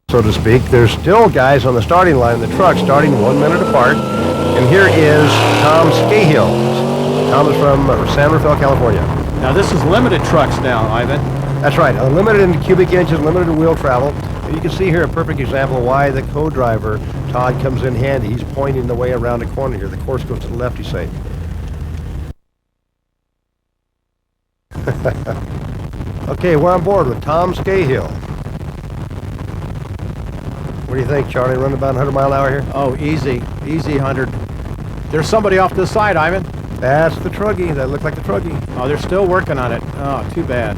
so to speak. There's still guys on the starting line in the truck starting 1 minute apart. And here is Tom Scahill. Tom is from San Rafael, California. Now this is limited trucks now, Ivan. That's right, limited in cubic inches, limited in wheel travel. And you can see here a perfect example of why the co-driver, Todd, comes in handy. He's pointing the way around the corner here. The course goes to the left, you say. Okay, we're on board with Tom Scahill. What do you think, Charlie? Running about 100 mile an hour here? Oh, easy 100. There's somebody off this side, Ivan. That's the truggy. That looked like the truggy. Oh, they're still working on it. Oh, too bad.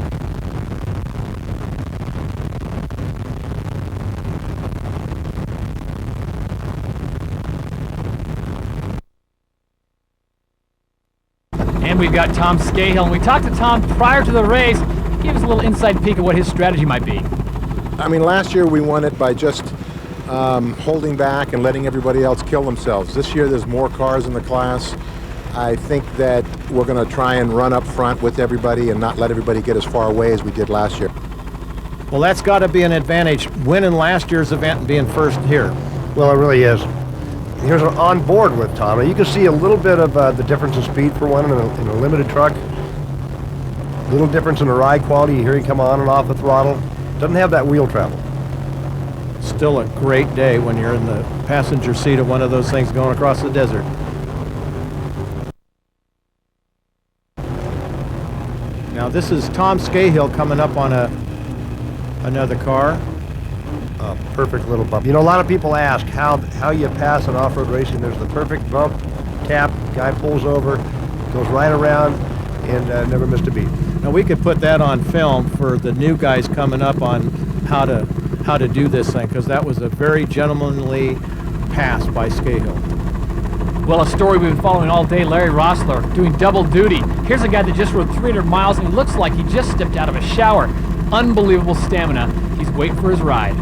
And we've got Tom Scahill, and we talked to Tom prior to the race. He gave us a little inside peek at what his strategy might be. I mean, last year we won it by just holding back and letting everybody else kill themselves. This year there's more cars in the class. I think that we're going to try and run up front with everybody and not let everybody get as far away as we did last year. Well, that's got to be an advantage, winning last year's event and being first here. Well, it really is. Here's an on board with Tom. You can see a little bit of the difference in speed for one in a limited truck. A little difference in the ride quality. You hear him come on and off the throttle. Doesn't have that wheel travel. Still a great day when you're in the passenger seat of one of those things going across the desert. Now this is Tom Scahill coming up on another car. A perfect little bump. You know, a lot of people ask how you pass an off-road racing. There's the perfect bump, tap, guy pulls over, goes right around, and never missed a beat. Now we could put that on film for the new guys coming up on how to do this thing, because that was a very gentlemanly pass by Scahill. Well, a story we've been following all day, Larry Rossler doing double duty. Here's a guy that just rode 300 miles, and he looks like he just stepped out of a shower. Unbelievable stamina. He's waiting for his ride.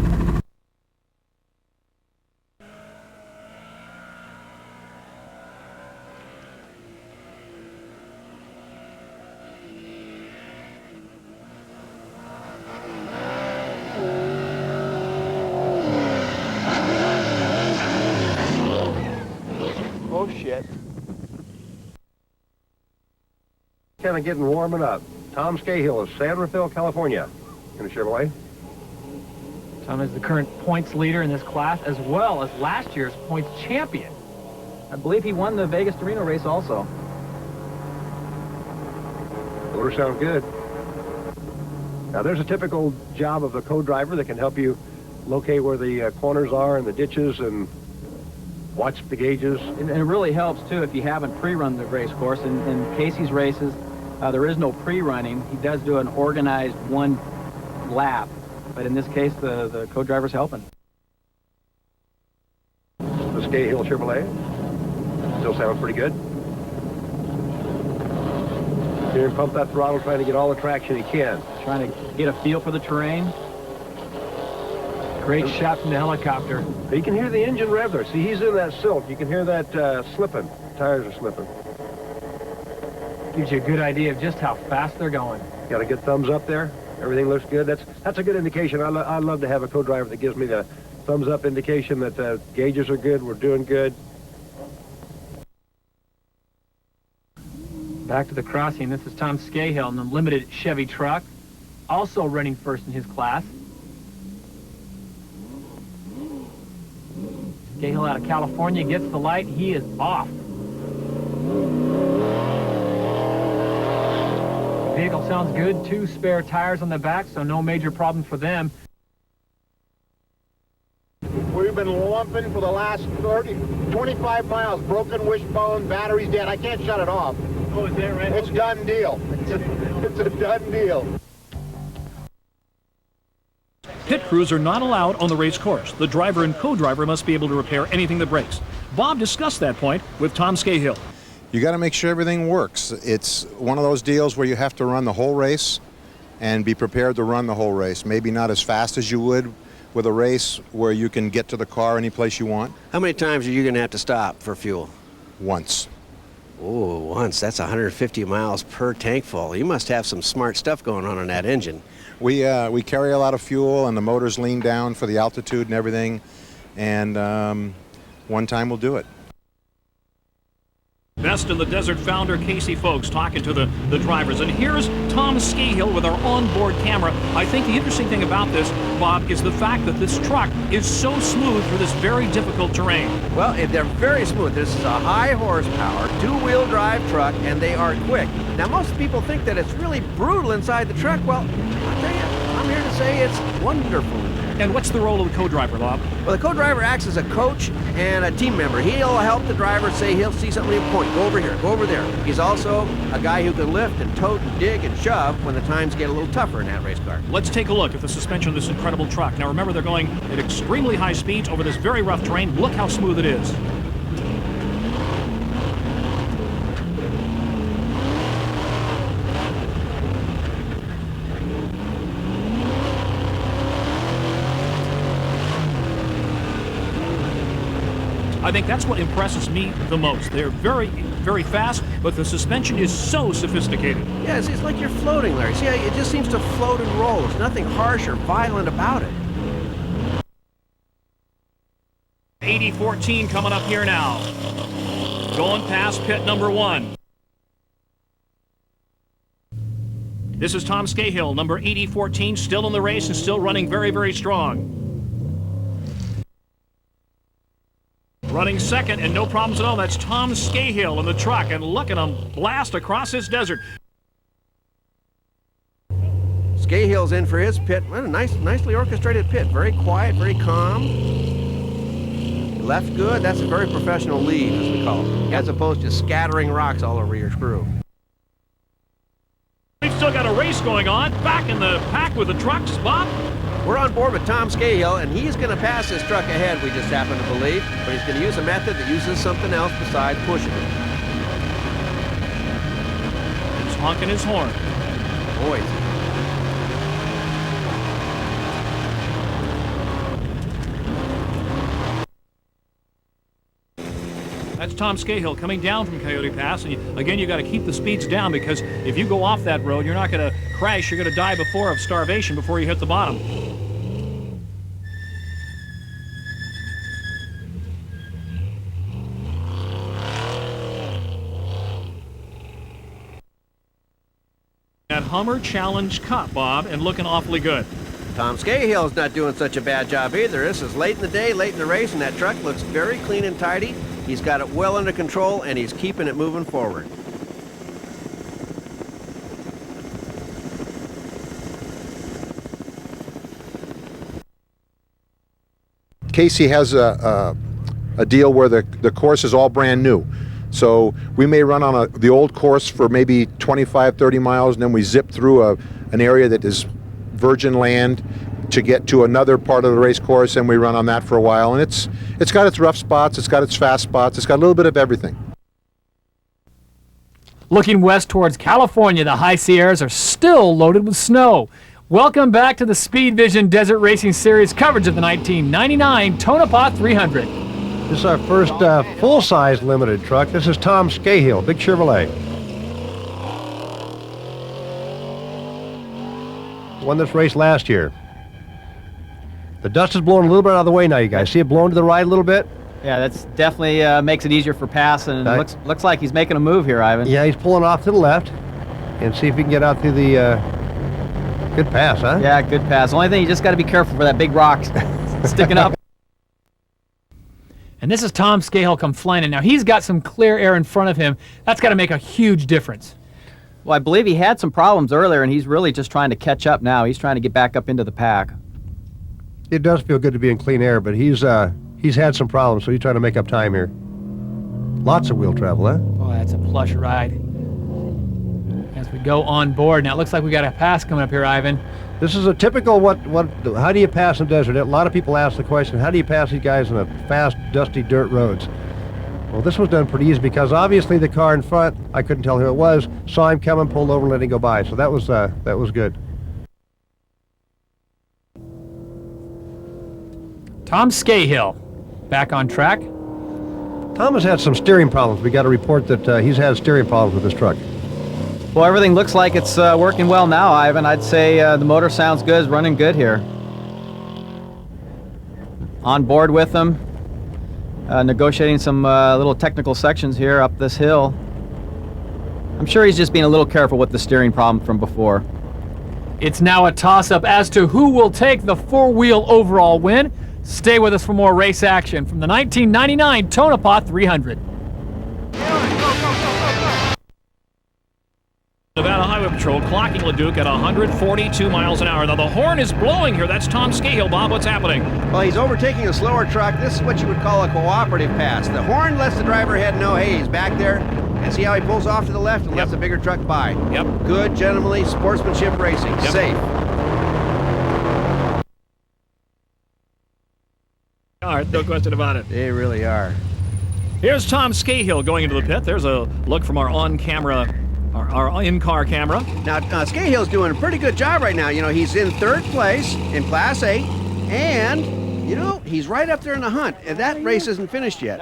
Oh, shit. Kind of getting warming up. Tom Scahill of San Rafael, California, in a Chevrolet. Tom is the current points leader in this class, as well as last year's points champion. I believe he won the Vegas to Reno race also. Motor sounds good. Now, there's a typical job of a co-driver that can help you locate where the corners are and the ditches and watch the gauges. And it really helps, too, if you haven't pre-run the race course. In Casey's races, there is no pre-running. He does do an organized one lap. But in this case, the co-driver's helping. The Scahill Chevrolet still sounds pretty good. Hear him pump that throttle, trying to get all the traction he can. Trying to get a feel for the terrain. Great shot from the helicopter. You can hear the engine rev there. See, he's in that silk. You can hear that slipping. Tires are slipping. Gives you a good idea of just how fast they're going. Got a good thumbs up there. Everything looks good. That's a good indication. I love to have a co-driver that gives me the thumbs up indication that the gauges are good, we're doing good. Back to the crossing. This is Tom Scahill in the limited Chevy truck, also running first in his class. Scahill out of California gets the light. He is off. The vehicle sounds good. 2 spare tires on the back, so no major problem for them. We've been lumping for the last 25 miles. Broken wishbone, battery's dead. I can't shut it off. Oh, is that right? It's done deal. It's a done deal. Pit crews are not allowed on the race course. The driver and co-driver must be able to repair anything that breaks. Bob discussed that point with Tom Scahill. You got to make sure everything works. It's one of those deals where you have to run the whole race and be prepared to run the whole race. Maybe not as fast as you would with a race where you can get to the car any place you want. How many times are you going to have to stop for fuel? Once. Oh, once. That's 150 miles per tank full. You must have some smart stuff going on that engine. We carry a lot of fuel, and the motors lean down for the altitude and everything. And one time we'll do it. Best in the Desert founder Casey Folks talking to the drivers. And here's Tom Scahill with our onboard camera. I think the interesting thing about this, Bob, is the fact that this truck is so smooth through this very difficult terrain. Well, they're very smooth. This is a high horsepower, two-wheel drive truck, and they are quick. Now, most people think that it's really brutal inside the truck. Well, I'll tell you, I'm here to say it's wonderful in there. And what's the role of the co-driver, Bob? Well, the co-driver acts as a coach and a team member. He'll help the driver say he'll see something and point. Go over here, go over there. He's also a guy who can lift and tote and dig and shove when the times get a little tougher in that race car. Let's take a look at the suspension of this incredible truck. Now remember, they're going at extremely high speeds over this very rough terrain. Look how smooth it is. I think that's what impresses me the most. They're very, very fast, but the suspension is so sophisticated. Yeah, it's like you're floating, Larry. See, it just seems to float and roll. There's nothing harsh or violent about it. 80-14 coming up here now. Going past pit number 1. This is Tom Scahill, number 80-14, still in the race and still running very, very strong. Running second and no problems at all. That's Tom Scahill in the truck, and look at him blast across this desert. Scahill's in for his pit. What a nicely orchestrated pit. Very quiet, very calm. Left good. That's a very professional lead, as we call it, as opposed to scattering rocks all over your screw. We've still got a race going on. Back in the pack with the trucks, Bob. We're on board with Tom Scahill, and he's going to pass this truck ahead, we just happen to believe, but he's going to use a method that uses something else besides pushing it. He's honking his horn. Boy. That's Tom Scahill coming down from Coyote Pass, and again, you got to keep the speeds down, because if you go off that road, you're not going to crash. You're going to die of starvation before you hit the bottom. That Hummer Challenge Cup, Bob, and looking awfully good. Tom Scahill's not doing such a bad job either. This is late in the day, late in the race, and that truck looks very clean and tidy. He's got it well under control, and he's keeping it moving forward. Casey has a deal where the course is all brand new. So we may run on the old course for maybe 25, 30 miles, and then we zip through an area that is virgin land to get to another part of the race course, and we run on that for a while. And it's got its rough spots, it's got its fast spots, it's got a little bit of everything. Looking west towards California, the high Sierras are still loaded with snow. Welcome back to the Speed Vision Desert Racing Series coverage of the 1999 Tonopah 300. This is our first full-size limited truck. This is Tom Scahill, big Chevrolet. Won this race last year. The dust is blowing a little bit out of the way now, you guys. See it blowing to the right a little bit? Yeah, that's definitely makes it easier for passing. And looks like he's making a move here, Ivan. Yeah, he's pulling off to the left. And see if he can get out through the... good pass, huh? Yeah, good pass. Only thing, you just got to be careful for that big rock sticking up. And this is Tom Scahill come flying in. Now, he's got some clear air in front of him. That's got to make a huge difference. Well, I believe he had some problems earlier, and he's really just trying to catch up now. He's trying to get back up into the pack. It does feel good to be in clean air, but he's had some problems, so he's trying to make up time here. Lots of wheel travel, huh? Oh, that's a plush ride. As we go on board. Now, it looks like we got a pass coming up here, Ivan. This is a typical how do you pass in the desert? A lot of people ask the question, how do you pass these guys on the fast, dusty dirt roads? Well, this was done pretty easy because obviously the car in front, I couldn't tell who it was, saw him coming, pulled over, and let him go by. So that was good. Tom Scahill, back on track. Tom has had some steering problems. We got to report that he's had steering problems with this truck. Well, everything looks like it's working well now, Ivan. I'd say the motor sounds good, it's running good here. On board with them, negotiating some little technical sections here up this hill. I'm sure he's just being a little careful with the steering problem from before. It's now a toss-up as to who will take the four-wheel overall win. Stay with us for more race action from the 1999 Tonopah 300. Nevada Highway Patrol clocking Leduc at 142 miles an hour. Now the horn is blowing here. That's Tom Scahill. Bob, what's happening? Well, he's overtaking a slower truck. This is what you would call a cooperative pass. The horn lets the driver ahead know, hey, he's back there. And see how he pulls off to the left and lets the bigger truck by. Yep. Good, gentlemanly sportsmanship racing. Yep. Safe. All right, no question about it. They really are. Here's Tom Scahill going into the pit. There's a look from our on-camera, our in-car camera. Now, Scahill's doing a pretty good job right now. You know, he's in third place in Class 8, and, you know, he's right up there in the hunt. And that race isn't finished yet.